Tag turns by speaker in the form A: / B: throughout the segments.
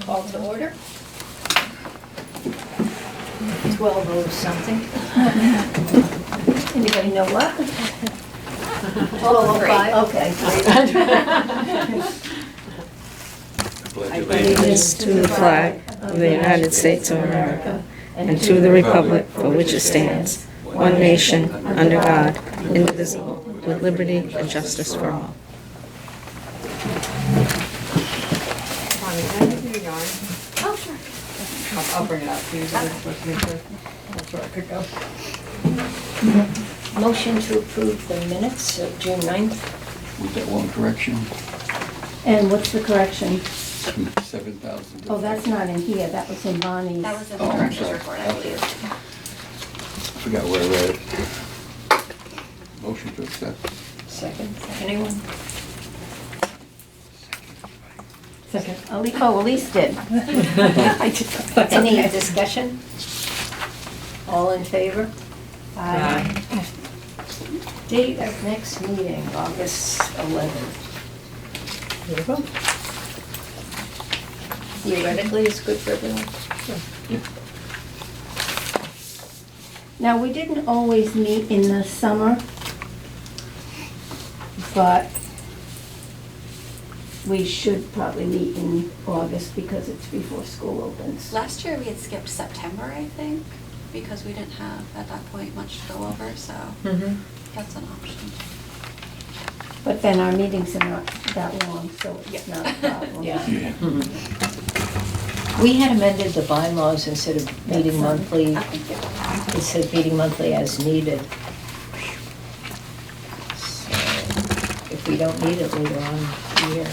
A: Call to order. 12:00 something. Anybody know what? 12:05. Okay.
B: Allegiance to the flag of the United States of America and to the republic for which it stands, one nation, under God, indivisible, with liberty and justice for all.
C: Oh, sure.
D: I'll bring it out to you, so it's supposed to make sure that's where I could go.
A: Motion to approve the minutes of June 9th.
E: With that one correction,
C: And what's the correction?
E: 7,000.
C: Oh, that's not in here, that was in Bonnie's.
F: That was in the
E: Oh, I'm
F: director's
E: sorry.
F: report, I believe.
E: I forgot where I read it. Motion to accept.
A: Second. Anyone?
C: Second. Elise did.
A: Any discussion? All in favor?
C: Aye.
A: Date of next meeting, August 11th.
D: Beautiful.
A: Theoretically, it's good for everyone.
E: Yeah.
C: Now, we didn't always meet in the summer, but we should probably meet in August because it's before school opens.
F: Last year, we had skipped September, I think, because we didn't have, at that point, much to go over, so that's an option.
C: But then our meetings are not that long, so it's not a problem.
A: Yeah.
E: Yeah.
A: We had amended the bylaws instead of meeting monthly.
F: Oh, thank you.
A: It said meeting monthly as needed. So if we don't need it later on in the year,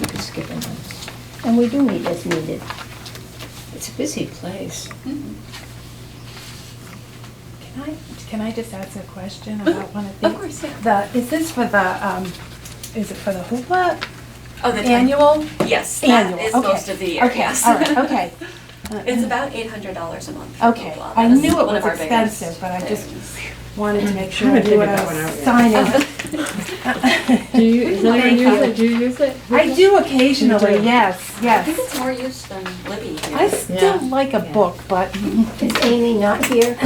A: we could skip a month.
C: And we do meet as needed.
A: It's a busy place.
F: Mhm.
G: Can I just ask a question about one of these?
F: Of course, yeah.
G: Is this for the, is it for the hoopla
F: Oh, the
G: annual?
F: Yes, that
G: Annual,
F: is
G: okay.
F: most of the year,
G: Okay,
F: yes.
G: all right, okay.
F: It's about $800 a month. for
G: Okay,
F: Hoopla.
G: I
F: That is
G: knew it
F: one of
G: was
F: our biggest
G: expensive, but I just
F: things.
G: wanted to make sure I
D: Haven't
G: knew what
D: figured
G: I
D: that one
G: was
D: out yet.
G: signing.
D: Do you, is anyone
G: Thank
D: use
G: you.
D: it? Do you use it?
G: I do occasionally,
D: You do?
G: yes,
F: I think
G: yes.
F: it's more used than Libby here.
G: I still like a book, but
C: Is Amy not here?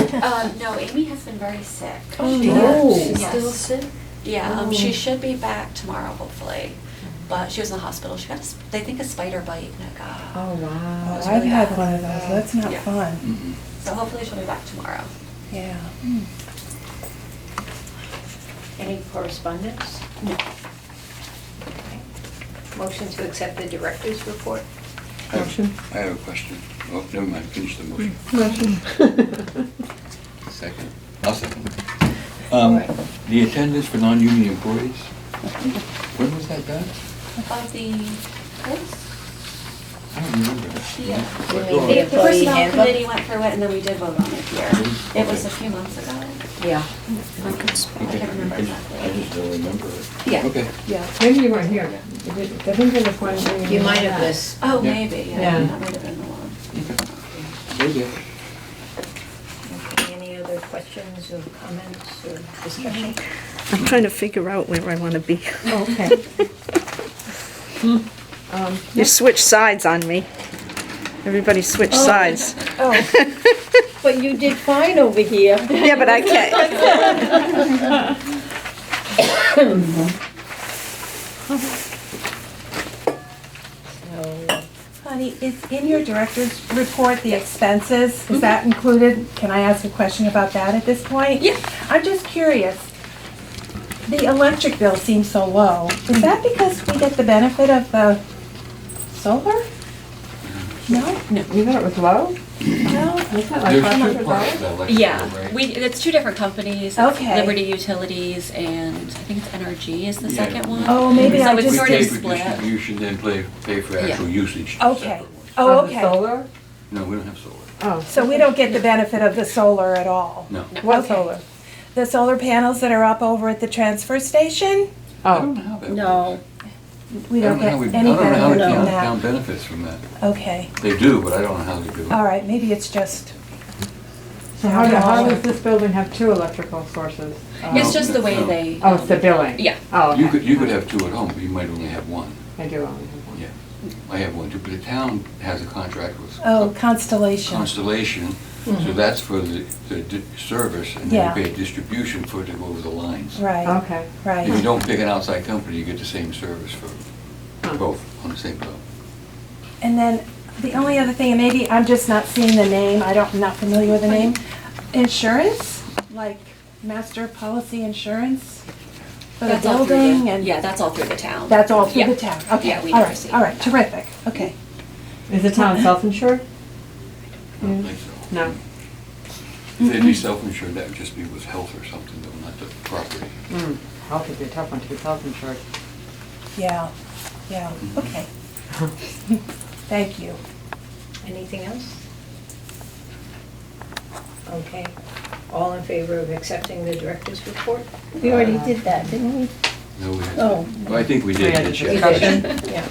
F: No, Amy has been very sick.
A: Oh, she's
F: Yes.
A: still sick?
F: Yeah, she should be back tomorrow, hopefully. But she was in the hospital. She got they think a spider bite. And it got,
D: Oh, wow.
F: was
G: I've
F: really
G: had
F: bad.
G: one of those, that's not
F: Yeah.
G: fun.
E: Mhm.
F: so hopefully she'll be back tomorrow.
G: Yeah.
A: Any correspondence?
F: No.
A: Okay. Motion to accept the director's report?
E: I have-
D: Motion.
E: I have a question. Oh, never mind, finish the motion.
D: Motion.
E: Second. I'll second.
A: All right.
E: The attendance for non-union employees, when was that done?
F: Of the this?
E: I don't remember.
F: Yeah.
A: You mean
E: Go on.
A: the
F: The
A: employee
F: personnel
A: handbook?
F: committee went through it and then we did vote on it here. It was a few months ago.
A: Yeah.
F: I can't remember
E: I
F: exactly.
E: just don't remember it.
F: Yeah.
E: Okay.
D: Yeah, maybe you weren't here. I think there was one. thing
A: You might
D: that.
A: have missed.
F: Oh,
E: Yeah.
F: maybe, yeah,
D: Yeah.
F: that might have been the one.
E: Very good.
A: Okay, any other questions or comments or discussion?
B: I'm trying to figure out where I want to be.
G: Okay.
B: You switched sides on me. Everybody switched sides.
C: Oh, but you did fine over here.
B: Yeah, but I can't.
A: So,
G: Honey, is in your director's report, the expenses, is that included? Can I ask a question about that at this point?
F: Yeah.
G: I'm just curious. The electric bill seems so low. Is that because we get the benefit of the solar? No?
D: You thought it was low?
G: No?
D: It's not like
E: There's
D: $500.
E: two parts to that electrical,
F: Yeah,
E: right?
F: it's two different companies. It's
G: Okay.
F: Liberty Utilities and I think it's NRG is the
E: Yeah.
F: second one.
G: Oh, maybe
F: So
G: I
F: it's
G: just-
E: We
F: sort
E: pay
F: of
E: for
F: split.
E: distribution, then pay for
F: Yeah.
E: actual usage.
G: Okay.
E: separately.
G: Oh,
D: On the
G: okay.
D: solar?
E: No, we don't have solar.
D: Oh.
G: So we don't get the benefit of the solar at all?
E: No.
D: What
G: Okay.
D: solar?
G: The solar panels that are up over at the transfer station?
E: I don't
D: Oh,
E: know how that.
C: No.
G: We
E: I
G: don't
E: don't know how
G: get
E: we, I
G: any
E: don't know how
G: benefit
E: the
G: from
E: town
G: that.
E: benefits from that.
G: Okay,
E: They do, but I don't know how they do it.
G: all right, maybe it's just,
D: so how does this building have two electrical sources?
F: It's just the way
E: No.
F: they.
D: Oh, it's the billing?
F: Yeah.
D: Oh,
E: You
D: okay.
E: could have two at home, but you might only have one.
D: I do only have one.
E: Yeah. I have one too, but the town has a contract with
G: Oh, Constellation.
E: Constellation, so that's for the service, and
G: Yeah.
E: then you pay a distribution for it to go over the lines.
G: Right,
D: Okay.
E: If you
G: right.
E: don't pick an outside company, you get the same service for both on the same bill.
G: And then the only other thing, and maybe I'm just not seeing the name, I'm not familiar with the name. Insurance, like master policy insurance for the
F: That's all through
G: building and.
F: Yeah, that's all through the town.
G: That's all through
F: Yeah.
G: the town, okay,
F: Yeah, we
G: all
F: never
G: right,
F: see
G: all
F: it.
G: right, terrific, okay.
D: Is the town self-insured?
E: I don't think so.
D: No.
E: If they'd be self-insured, that would just be with health or something, though, not the property.
D: Health would be a tough one to be self-insured.
G: Yeah, yeah, okay. Thank you.
A: Anything else? Okay. All in favor of accepting the director's report?
C: We already did that, didn't we?
E: No, we had,
C: Oh.
E: well, I think we
D: We
E: did,
D: had
E: did
D: a
E: you?
D: discussion.
A: Yeah.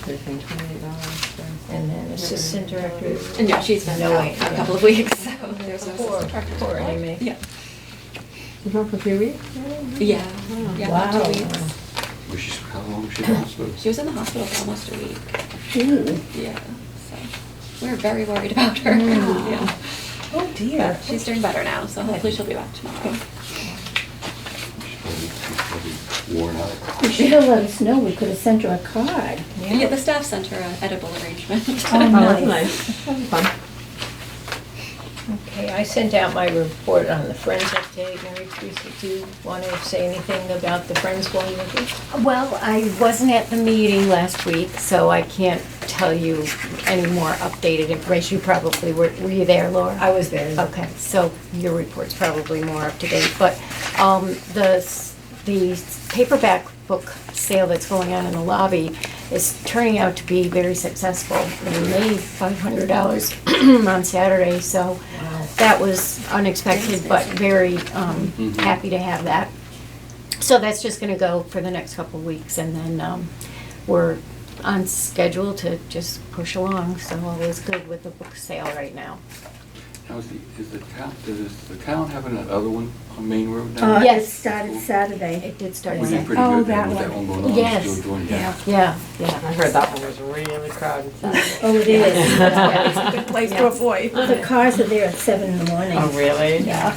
D: $28.
A: And then assistant director.
F: And yeah, she's been
A: No,
F: out
A: wait,
F: for a
A: yeah.
F: couple of weeks, so there's no
A: Poor,
F: assistant
A: poor
F: director.
A: Amy.
F: Yeah.
D: She's gone for 3 weeks?
F: Yeah, yeah, about
A: Wow.
F: 2 weeks.
E: Was she, how long was she in the hospital?
F: She was in the hospital for almost a week.
C: Ooh.
F: Yeah, so we're very worried about her. Yeah.
G: Oh dear.
F: But she's doing better now, so hopefully she'll be back tomorrow.
E: She's probably worn out.
C: You should have let us know, we could have sent her a card.
F: Yeah, the staff sent her an edible arrangement.
G: Oh,
D: Oh, that's
G: nice.
D: nice. That'll be fun.
A: Okay, I sent out my report on the Friends update. Mary Teresa, do you want to say anything about the Friends one with you?
C: Well, I wasn't at the meeting last week, so I can't tell you any more updated information. You probably were you there, Laura?
A: I was there.
C: Okay, so your report's probably more up to date, but the paperback book sale that's going on in the lobby is turning out to be very successful. We made $500 on Saturday, so that was unexpected, but very happy to have that. So that's just gonna go for the next couple of weeks, and then we're on schedule to just push along, so all is good with the book sale right now.
E: Now, does the town have another one on Main Road now?
C: Yes.
H: It started Saturday.
C: It did start
E: We did
C: Saturday.
E: pretty
G: Oh,
E: good
G: that
E: then with that
G: one.
E: one going on.
C: Yes.
E: Still doing that.
C: Yeah,
D: I
C: yeah.
D: heard that one was really crowded Saturday.
H: Oh, it is.
G: It's a good place to avoid.
H: The cars are there at 7 in the morning.
D: Oh, really?
G: Yeah.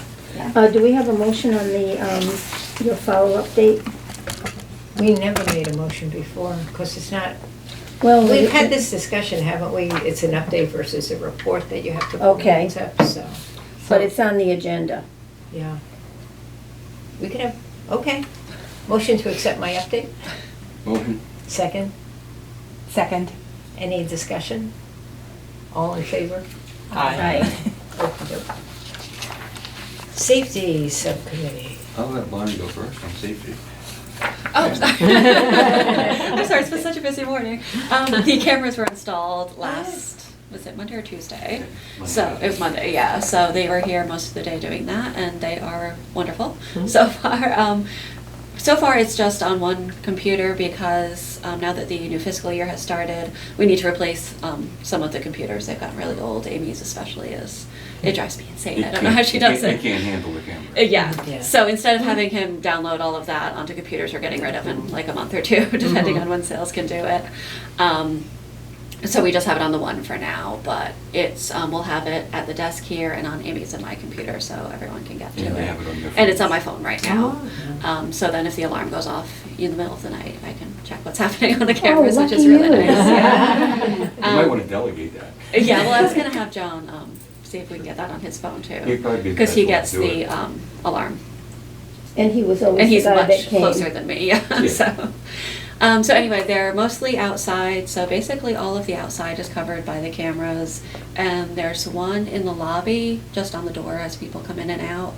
H: Do we have a motion on the, your follow-up date?
A: We never made a motion before, because it's not,
H: Well,
A: we've had this discussion, haven't we? It's an update versus a report that you have to
H: Okay.
A: accept, so,
H: But it's on the agenda.
A: yeah. We could have, okay. Motion to accept my update?
E: Motion?
A: Second?
G: Second.
A: Any discussion? All in favor?
D: Aye.
A: Okey-doke. Safety Subcommittee.
E: I'll let Bonnie go first on safety.
F: Oh, sorry. I'm sorry, it's been such a busy morning. The cameras were installed last, was it Monday or Tuesday? So, it was Monday, yeah. So they were here most of the day doing that, and they are wonderful so far. So far, it's just on one computer because now that the new fiscal year has started, we need to replace some of the computers. They've gotten really old. Amy's especially is. It drives me insane. I don't know how she does
E: They
F: it.
E: can't handle the camera.
F: Yeah.
A: Yeah.
F: So instead of having him download all of that onto computers, we're getting rid of in like a month or two, depending on when sales can do it. So we just have it on the one for now, but it's we'll have it at the desk here and on Amy's and my computer, so everyone can get to
E: Yeah,
F: it.
E: they have it on their
F: And it's
E: phone.
F: on my phone right now. So then if the alarm goes off in the middle of the night, I can check what's happening on the cameras, which is
H: lucky
F: really
H: you.
F: nice. Yeah.
E: You might want to delegate that.
F: Yeah, well, I was gonna have Joan see if we can get that on his phone too.
E: He'd probably be the
F: Because he
E: best one
F: gets
E: to do
F: the
E: it.
F: alarm.
H: And he was
F: And
H: always the
F: he's
H: guy that
F: much
H: came.
F: closer than me, yeah.
E: Yeah.
F: So anyway, they're mostly outside, so basically all of the outside is covered by the cameras. And there's one in the lobby, just on the door as people come in and out.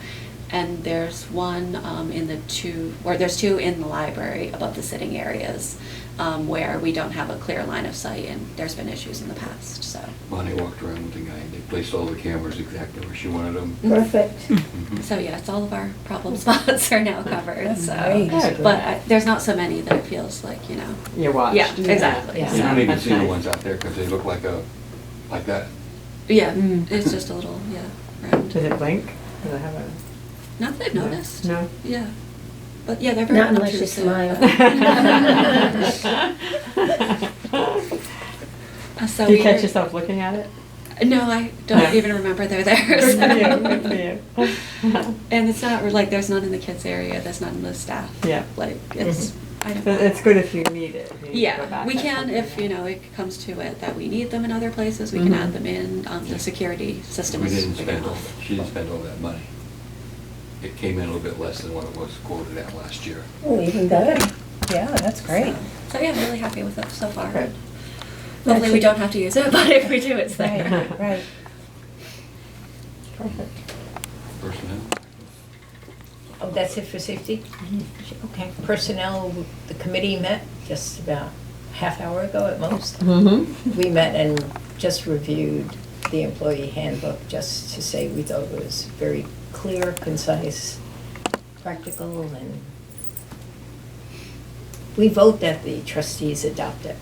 F: And there's one there's two in the library above the sitting areas, where we don't have a clear line of sight, and there's been issues in the past, so.
E: Bonnie walked around with the guy, and they placed all the cameras exactly where she wanted them.
H: Perfect.
E: Mhm.
F: So yeah, it's all of our problem spots are now covered,
G: That's
F: so.
G: great.
D: Good.
F: But there's not so many that it feels like, you know.
D: You're watched.
F: Yeah, exactly.
A: Yeah.
E: You don't even
D: That's
E: see the
D: nice.
E: ones out there because they look like that.
F: Yeah,
D: Mm.
F: it's just a little, yeah, round.
D: Does it blink? Does it have a?
F: Not that I've noticed.
D: No?
F: Yeah. But yeah, they're very
H: Not unless you
F: unobtrusive.
H: smile.
F: So
D: Do you
F: we
D: catch
F: were-
D: yourself looking at it?
F: No, I don't even remember they're there. so.
D: Good for you.
F: And it's not like there's none in the kids area. There's none in the staff.
D: Yeah.
F: Like it's. I don't
D: So
F: know.
D: it's good if you need it. You need to go
F: Yeah,
D: back
F: we
D: at
F: can
D: some
F: if
D: point.
F: it comes to it that we need them in other places. We can
D: Mhm.
F: add them in. The security system
E: We
F: is
E: didn't
F: big
E: spend all,
F: enough.
E: she didn't spend all that money. It came in a little bit less than what it was quoted at last year.
H: Oh, even better.
A: Yeah, that's great.
F: So yeah, I'm really happy with it so far.
D: Good.
F: Hopefully we don't have to use it, but if we do, it's there.
A: Right, right.
D: Perfect.
E: Personnel?
A: Oh, that's it for safety? Okay. Personnel, the committee met just about half hour ago at most.
D: Mm-hmm.
A: We met and just reviewed the employee handbook, just to say we thought it was very clear, concise, practical, and we vote that the trustees adopt it.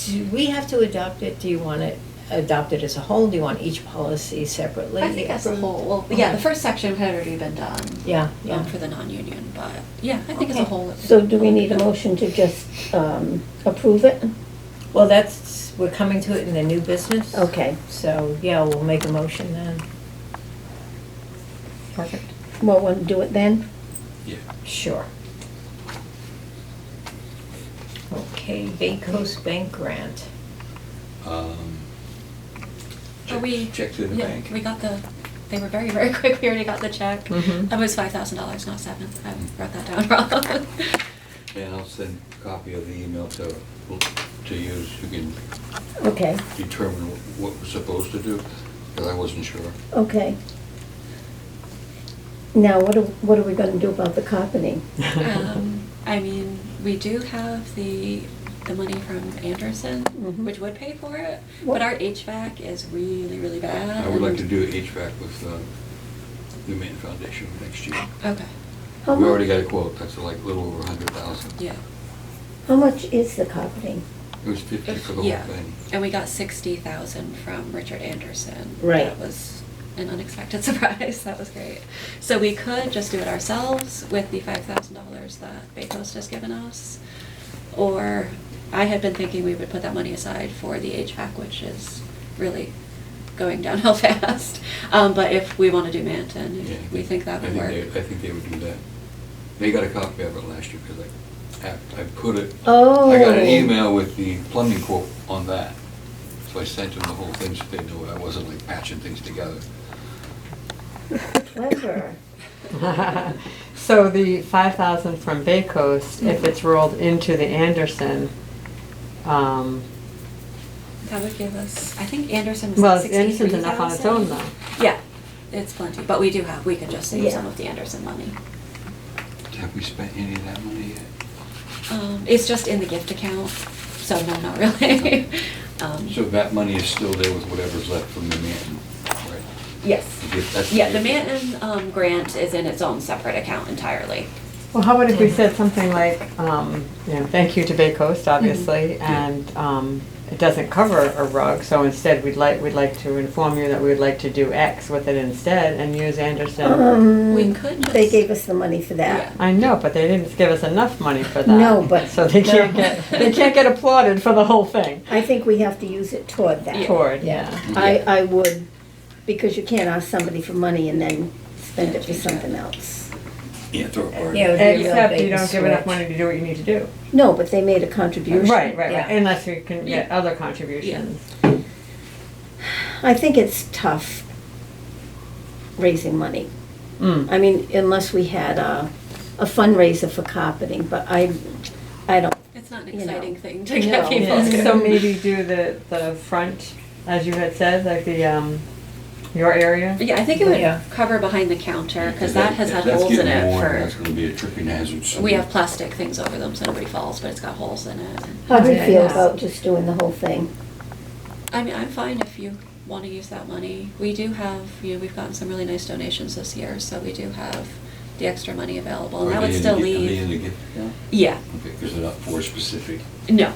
A: Do we have to adopt it? Do you want it adopted as a whole? Do you want each policy separately?
F: I think as a whole, well, yeah, the first section had already been done.
A: Yeah, yeah.
F: For the non-union, but yeah, I think as a
A: Okay.
F: whole.
H: So do we need a motion to just approve it?
A: Well, we're coming to it in the new business.
H: Okay.
A: So, yeah, we'll make a motion then.
D: Perfect.
H: Well, we'll do it then?
E: Yeah.
A: Sure. Okay, Bay Coast Bank grant.
F: Are we?
E: Check to the
F: Yeah,
E: bank.
F: we got they were very, very quick. We already got the check.
D: Mhm.
F: That was $5,000, not 7. I wrote that down wrong.
E: And I'll send a copy of the email to use. You can
H: Okay,
E: determine what we're supposed to do, because I wasn't sure.
H: okay. Now, what are we gonna do about the carpeting?
F: I mean, we do have the money from Anderson,
H: Mhm.
F: which would pay for it,
H: What-
F: but our HVAC is really, really bad.
E: I would like to
F: and-
E: do HVAC with the Main Foundation next year.
F: Okay,
H: How
E: We
H: mu-
E: already got a quote, that's like a little over 100,000.
F: yeah.
H: How much is the carpeting?
E: It was 50 for the whole
F: Yeah,
E: thing.
F: and we got 60,000 from Richard Anderson.
H: Right.
F: That was an unexpected surprise. That was great. So we could just do it ourselves with the $5,000 that Bay Coast has given us, or I had been thinking we would put that money aside for the HVAC, which is really going downhill fast. But if we want to do Manton,
E: Yeah,
F: if we think that would work.
E: I think they would do that. They got a copy of it last year, because I put it,
H: Oh.
E: I got an email with the plumbing quote on that. So I sent them the whole thing, so they knew I wasn't like patching things together.
H: Clever.
D: So the 5,000 from Bay Coast, if it's rolled into the Anderson,
F: That would give us, I think Anderson was
D: well,
F: at
D: Anderson's enough on its own
F: 63,000.
D: though.
F: Yeah, it's plenty, but we could just save
H: Yeah.
F: some of the Anderson money.
E: Have we spent any of that money yet?
F: It's just in the gift account, so no, not really.
E: So that money is still there with whatever's left from the Manton, right?
F: Yes.
E: That's
F: Yeah, the
E: gift.
F: Manton grant is in its own separate account entirely.
D: Well, how about if we said something like, thank you to Bay Coast, obviously, and it doesn't cover a rug, so instead we'd like to inform you that we would like to do X with it instead and use Anderson.
F: We could just.
H: They gave us the money for that.
F: Yeah.
D: I know, but they didn't give us enough money for that.
H: No, but-
D: So they can't get applauded for the whole thing.
H: I think we have to use it toward that.
F: Yeah.
D: Toward,
A: Yeah.
D: yeah.
H: I would, because you can't ask somebody for money and then spend it for something else.
E: Yeah, throw a party.
A: Yeah, it would be a real
D: Except
A: bait
D: you
A: and
D: don't give enough
A: switch.
D: money to do what you need to do.
H: No, but they made a contribution.
D: Right,
A: Yeah.
D: unless we can get other contributions.
H: I think it's tough raising money.
D: Mm.
H: I mean, unless we had a fundraiser for carpeting, but I don't,
F: It's not an
H: You know.
F: exciting thing to get
H: No.
F: people
D: Yeah,
F: to.
D: so maybe do the front, as you had said, like your area?
F: Yeah, I think it would
A: Yeah.
F: cover behind the counter, because that has had
E: That's
F: holes in
E: getting
F: it
E: worn,
F: for,
E: That's gonna be a tripping hazard soon.
F: we have plastic things over them so nobody falls, but it's got holes in it.
H: how do you
D: Yeah,
H: feel
D: yeah.
H: about just doing the whole thing?
F: I mean, I'm fine if you want to use that money. We do have, we've gotten some really nice donations this year, so we do have the extra money available, and that would still
E: Are they in
F: leave.
E: the gift account?
F: Yeah,
E: Okay, because they're not for specific.
F: no.
E: Okay.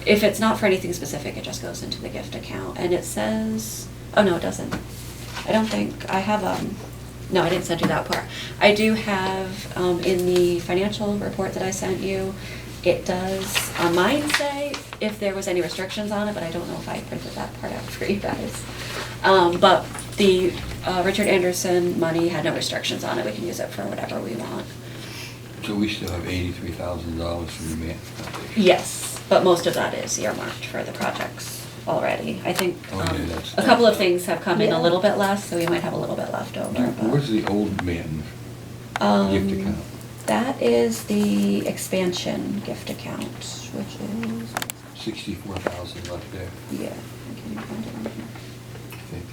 F: If it's not for anything specific, it just goes into the gift account, and it says, oh no, it doesn't. I don't think, I have, No, I didn't send you that part. I do have, in the financial report that I sent you, it does, on mine say if there was any restrictions on it, but I don't know if I printed that part out for you guys. But the Richard Anderson money had no restrictions on it. We can use it for whatever we want.
E: So we still have $83,000 from the Manton Foundation?
F: Yes, but most of that is earmarked for the projects already. I think
E: Oh, yeah, that's-
F: a couple of things have come in
H: Yeah.
F: a little bit less, so we might have a little bit left over. but-
E: Where's the old Manton gift
F: Um,
E: account?
F: That is the expansion gift account, which is,
E: 64,000 left there,
F: yeah, I can't even find it on here.
E: I think.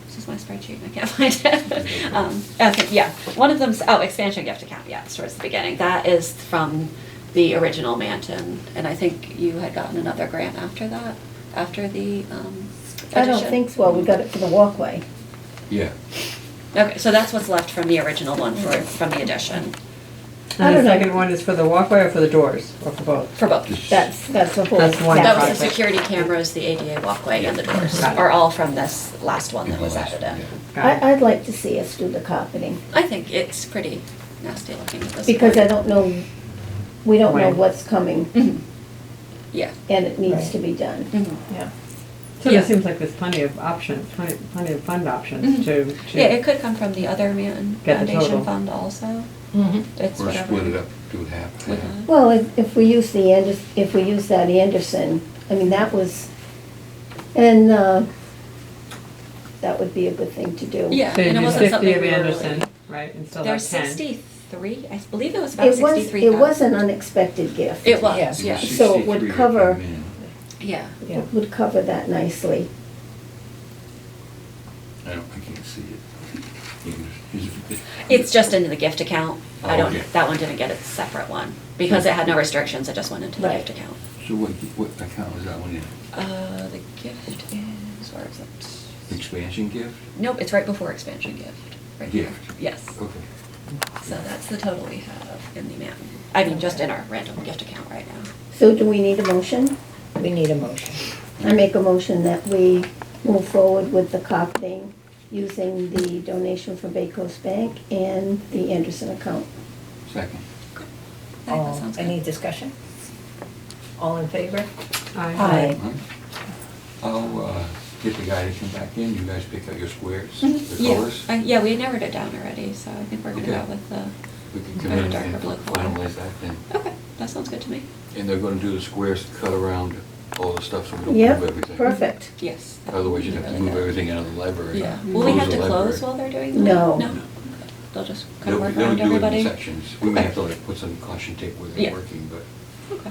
F: This is my spreadsheet, I can't find it. Okay, yeah, one of them's, oh, expansion gift account, yeah, it's towards the beginning. That is from the original Manton, and I think you had gotten another grant after that, after the
H: I don't
F: addition?
H: think so, well, we got it for the walkway.
E: Yeah,
F: Okay, so that's what's left from the original one from the addition,
H: I
D: And
H: don't
D: the
H: know.
D: second one is for the walkway or for the doors, or for both?
F: for both.
H: That's the whole.
D: That's one
F: That was the
D: project.
F: security cameras, the ADA walkway, and the doors,
D: Got it.
F: are all from this last one
E: in
F: that
E: the
F: was
E: last
F: added
E: one,
F: in.
E: yeah.
D: Got it.
H: I'd like to see us do the carpeting,
F: I think it's pretty nasty looking at this
H: because I
F: point.
H: don't know, we don't know
D: When?
H: what's coming,
F: Mhm. Yeah.
H: and it needs
A: Right.
H: to be done.
F: Mhm.
A: Yeah.
D: So
F: Yeah.
D: there seems like there's plenty of options, plenty of fund options
F: Mhm.
D: to.
F: Yeah, it could come from the other Manton
D: Get the
F: Foundation
D: total.
F: fund also.
A: Mhm.
F: It's
E: Or
F: whatever.
E: split it up, do it half.
F: With
E: half.
F: that.
H: Well, if we use if we use that Anderson, I mean, that was, and, that would be a good thing to do.
F: Yeah,
D: So you
F: and it
D: do
F: wasn't
D: 50
F: something
D: of
F: we were
D: Anderson,
F: really.
D: right, and still
F: There's
D: have 10.
F: 63, I believe it was about
H: It was,
F: 63,000.
H: it was an unexpected gift.
F: It was,
A: Yes.
F: yeah,
H: So it would
E: 63 that
H: cover-
E: came in.
F: yeah.
A: Yeah.
H: It would cover that nicely.
E: I can't see it. You can just-
F: It's just into the gift account. I
E: Oh,
F: don't,
E: okay.
F: that one didn't get its separate one, because it had no restrictions, it just went into the
H: Right.
F: gift account.
E: So what account is that one in?
F: The gift is, where is it?
E: Expansion gift?
F: Nope, it's right before expansion gift, right here.
E: Gift.
F: Yes.
E: Okay.
F: So that's the total we have in the Manton. I mean, just in our random gift account right now.
H: So do we need a motion?
A: We need a motion.
H: I make a motion that we move forward with the carpeting using the donation from Bay Coast Bank and the Anderson account.
E: Second.
F: I think that sounds good.
A: Any discussion? All in favor?
H: Aye.
E: Huh? I'll get the guy to come back in, you guys pick out your squares,
F: Mhm.
E: the
F: Yeah,
E: colors.
F: yeah, we narrowed it down already, so I think we're gonna
E: Okay.
F: go with the,
E: We can come
F: Better
E: in
F: darker
E: and
F: blue color.
E: finalize that then.
F: okay, that sounds good to me.
E: And they're gonna do the squares to cut around all the stuff so we don't
H: Yep,
E: move everything.
H: perfect.
F: Yes. that
E: Otherwise
F: would
E: you'd
F: be
E: have to
F: really
E: move
F: good.
E: everything out of the library.
F: Yeah, will we have
E: the
F: to close
E: library.
F: while they're doing that?
H: No.
F: No? They'll just kind of
E: They'll
F: work
E: they'll
F: around
E: do it in
F: everybody?
E: sections. We may
F: Okay.
E: have to like put some caution tape where they're
F: Yeah.
E: working, but
F: Okay,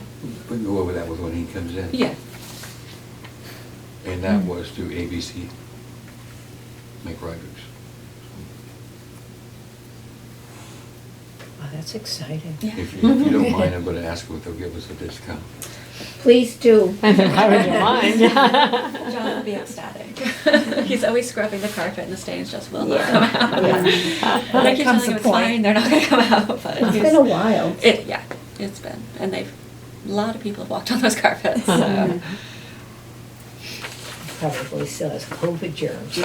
E: we can go over that with when he comes in.
F: yeah,
E: And that was through ABC, Mike Rogers.
A: Oh, that's exciting.
F: yeah.
E: If you don't mind, I'm gonna ask them if they'll give us a discount.
H: Please do.
D: How would you mind?
F: John will be ecstatic. He's always scrubbing the carpet and the stains just will not
H: Yeah.
F: come out.
H: Yeah.
F: And I keep telling him it's fine, they're not gonna come out, but
H: It's
F: he's.
H: been a while.
F: Yeah, it's been, and a lot of people have walked on those carpets, so.
A: Probably still has COVID germs.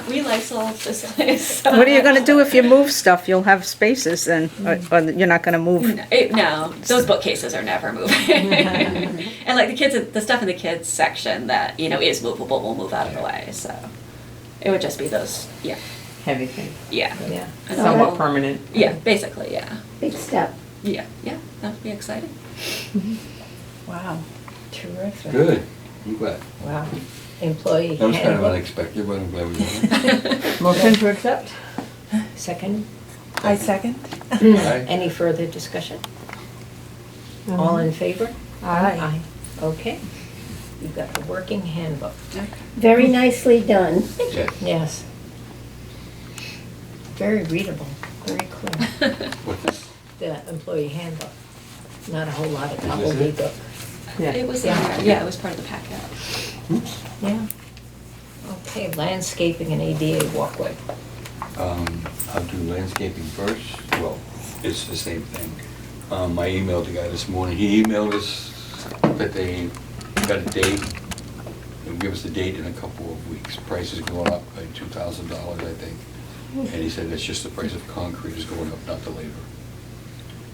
F: We Lysol this place. so-
B: What are you gonna do if you move stuff? You'll have spaces then, or you're not gonna move?
F: No, those bookcases are never moving. And like the stuff in the kids section that, is movable will move out of the way, so. It would just be those, yeah,
D: Heavy thing,
F: yeah.
A: Yeah.
F: And then
D: somewhat
F: we'll-
D: permanent.
F: Yeah, basically, yeah.
H: Big step.
F: Yeah, that would be exciting.
A: Wow, terrific.
E: Good, I'm glad.
A: Wow. Employee
E: That was kind of
A: handbook.
E: unexpected, but I'm glad we did it.
D: Motion to accept?
A: Second,
G: I second.
E: Aye.
A: any further discussion? All in favor?
D: Aye.
A: Okay. You've got the working handbook.
H: Very nicely done.
E: Yeah.
A: Yes. Very readable, very clear.
E: What this?
A: The employee handbook. Not a whole lot of
E: Is this it?
A: gobbledygook.
D: Yeah.
F: It was in there, yeah, it was part of the packet.
A: Yeah. Okay, landscaping and ADA walkway.
E: I'll do landscaping first. Well, it's the same thing. I emailed the guy this morning. He emailed us that they got a date. They'll give us the date in a couple of weeks. Price is going up by $2,000, I think. And he said that's just the price of concrete is going up, not the labor.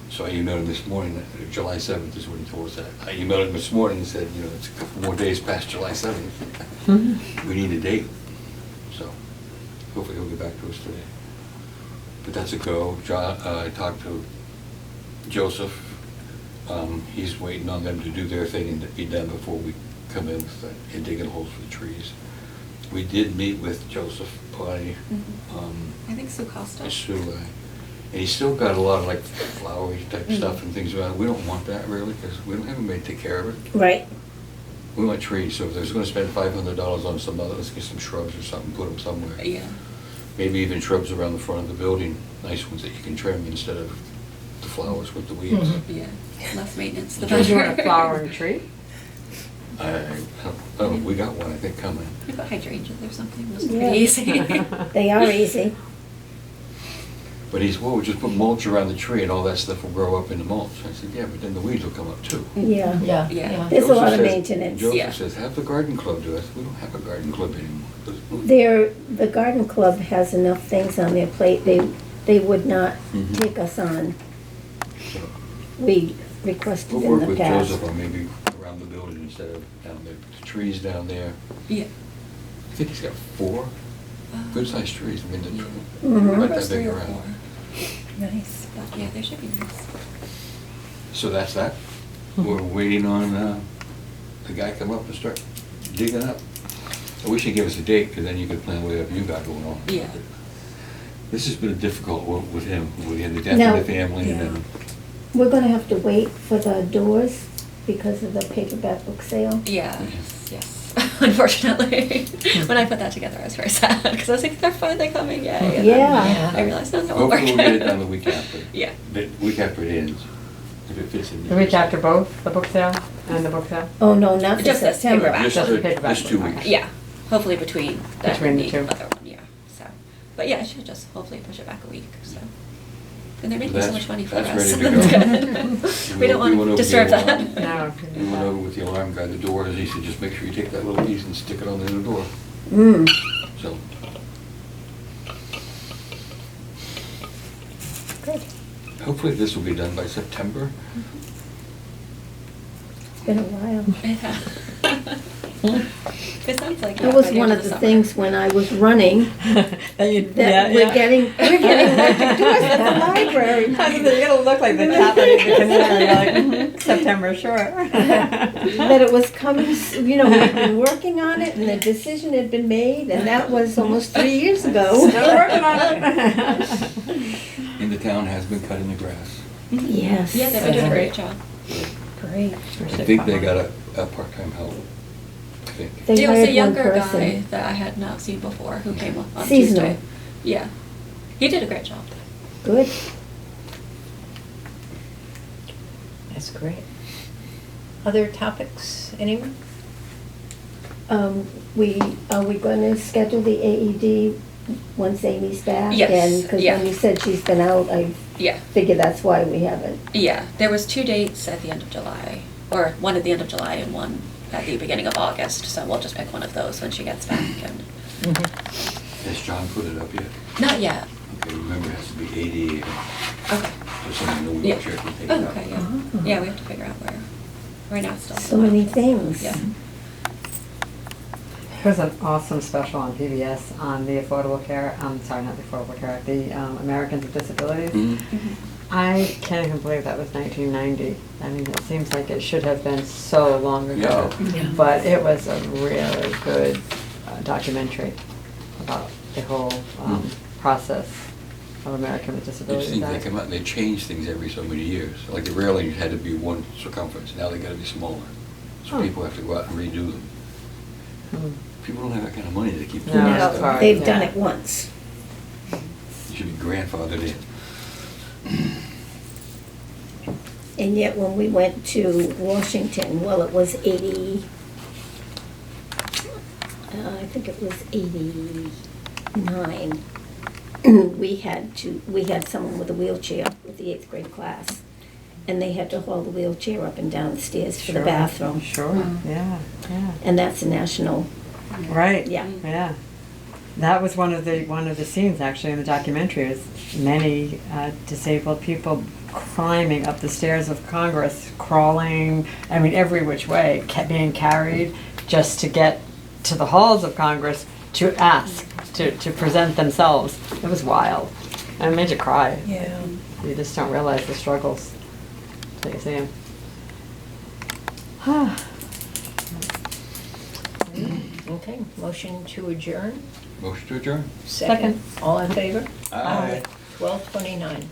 E: So I emailed him this morning, that July 7th is when he told us that. I emailed him this morning and said, you know, it's a couple more days past July 7th. We need a date. So hopefully he'll get back to us today. But that's a go. I talked to Joseph. He's waiting on them to do their thing and be done before we come in and digging holes for the trees. We did meet with Joseph by,
F: I think Sue Costa.
E: And he's still got a lot of like flowery type stuff and things around. We don't want that really, because we don't have anybody to take care of it.
H: Right.
E: We want trees, so if there's gonna spend $500 on some other, let's get some shrubs or something, put them somewhere.
F: Yeah.
E: Maybe even shrubs around the front of the building, nice ones that you can trim instead of the flowers with the weeds.
F: Yeah. Less maintenance, the
D: Did you want a
F: better.
D: flowering tree?
E: We got one, I think, coming.
F: We put hydrangeas or something, those are
H: Yeah.
F: pretty easy.
H: They are easy.
E: But he's, well, we just put mulch around the tree and all that stuff will grow up in the mulch. I said, yeah, but then the weeds will come up too.
H: Yeah.
A: Yeah,
F: Yeah.
A: yeah.
H: There's a lot of
E: Joseph says-
H: maintenance.
F: Yeah.
E: Joseph says, have the garden club do it. We don't have a garden club anymore.
H: The garden club has enough things on their plate, they would not
E: Mhm.
H: take us on.
E: So,
H: We requested
E: we'll
H: in
E: work
H: the
E: with
H: past.
E: Joseph on maybe around the building instead of down there. The trees down there,
F: Yeah.
E: I think he's got 4 good-sized trees. I mean,
F: Yeah.
E: they're
H: Mhm.
E: right
F: Or
E: that big
F: 3 or
E: around.
F: 4.
A: Nice.
F: But yeah, they should be nice.
E: So that's that. We're waiting on the guy come up and start digging up. I wish he'd give us a date, because then you could plan whatever you got going on.
F: Yeah.
E: This has been a difficult one with him. We had the death
H: Now-
E: of the family and then,
H: We're gonna have to wait for the doors because of the paperback book sale.
F: Yeah, yes. Unfortunately, when I put that together, I was very sad because I was like, they're finally coming, yay. And then
H: Yeah.
F: I realized no, that won't work.
E: hopefully we'll get it done the week after.
F: Yeah.
E: The week after it ends, if it fits in.
D: The week after both, the book sale and the book sale?
H: Oh, no, not for
F: Just this
H: September.
F: paperback.
E: Just
D: Just the
E: the-
D: paperback
E: just 2
D: book.
E: weeks.
F: Yeah, hopefully between that
D: Between
F: and
D: the
F: the
D: two.
F: other one, yeah. So, but yeah, I should just hopefully push it back a week. So, and they're making so
E: That's-
F: much money for
E: that's
F: us.
E: ready to go.
F: That's good. We don't
E: went
F: want
E: over
F: to
E: the
F: disturb
E: alarm.
F: that.
D: No.
E: We went over with the alarm guy, the doors, he said, just make sure you take that little piece and stick it on the end of the door.
H: Mm.
E: So,
H: Good.
E: hopefully this will be done by September.
H: It's been a while.
F: It sounds like
H: That was one of the things when I was running, that we're getting ready to do it at the library.
D: You're gonna look like the chaplain in the canary, like, September, sure.
H: That it was coming, you know, we'd been working on it and the decision had been made and that was almost 3 years ago.
D: Still working on it.
E: And the town has been cutting the grass.
H: Yes.
F: Yeah, they've been doing a great job.
H: Great.
E: I think they got a part-time help, I think.
H: They
F: There was a
H: hired one
F: younger guy
H: person.
F: that I had not seen before who came on
H: Seasonal.
F: Tuesday. Yeah, he did a great job.
H: Good.
A: That's great. Other topics, anyone?
H: Are we going to schedule the AED once Amy's back?
F: Yes,
H: Because
F: yeah.
H: when you said she's been out, I
F: Yeah,
H: figure that's why we haven't.
F: yeah. There was 2 dates at the end of July, or one at the end of July and one at the beginning of August. So we'll just pick one of those when she gets back. And
E: Has John put it up yet?
F: not yet.
E: Okay, remember, it has to be 88,
F: Okay.
E: so someone in the
F: Yeah.
E: wheelchair can take it
F: Oh,
E: up.
F: okay. Yeah. Yeah, we have to figure out where. Right now, it's still.
H: So many things.
F: Yeah.
D: There's an awesome special on PBS on the Affordable Care, sorry, not the Affordable Care, the Americans with Disabilities.
E: Mhm.
F: Mhm.
D: I can't even believe that was 1990. I mean, it seems like it should have been so long ago.
A: Yeah.
D: But it was a really good documentary about the whole process of American with
E: It
D: Disabilities
E: seems they
D: Act.
E: come out and they change things every so many years. Like the railings had to be one circumference, now they gotta be smaller. So
D: Huh.
E: people have to go out and redo them.
D: Hmm.
E: People don't have that kind of money to keep
D: No,
E: doing that
D: that's
E: stuff.
D: hard.
H: They've
D: yeah.
H: done it once.
E: You should be grandfathered in.
H: And yet when we went to Washington, well, it was 80, I think it was 89. We had someone with a wheelchair with the 8th grade class. And they had to haul the wheelchair up and down the stairs for the
D: Sure,
H: bathroom.
D: Sure, yeah, yeah.
H: And that's a national,
D: Right.
H: Yeah.
D: Yeah. That was one of the scenes actually in the documentary, is many disabled people climbing up the stairs of Congress, crawling, I mean, every which way, being carried just to get to the halls of Congress to ask, to present themselves. It was wild. And it made you cry.
A: Yeah.
D: You just don't realize the struggles till you see them.
A: Okay, motion to adjourn.
E: Motion to adjourn?
A: Second. All in favor?
E: Aye.
A: 12:29.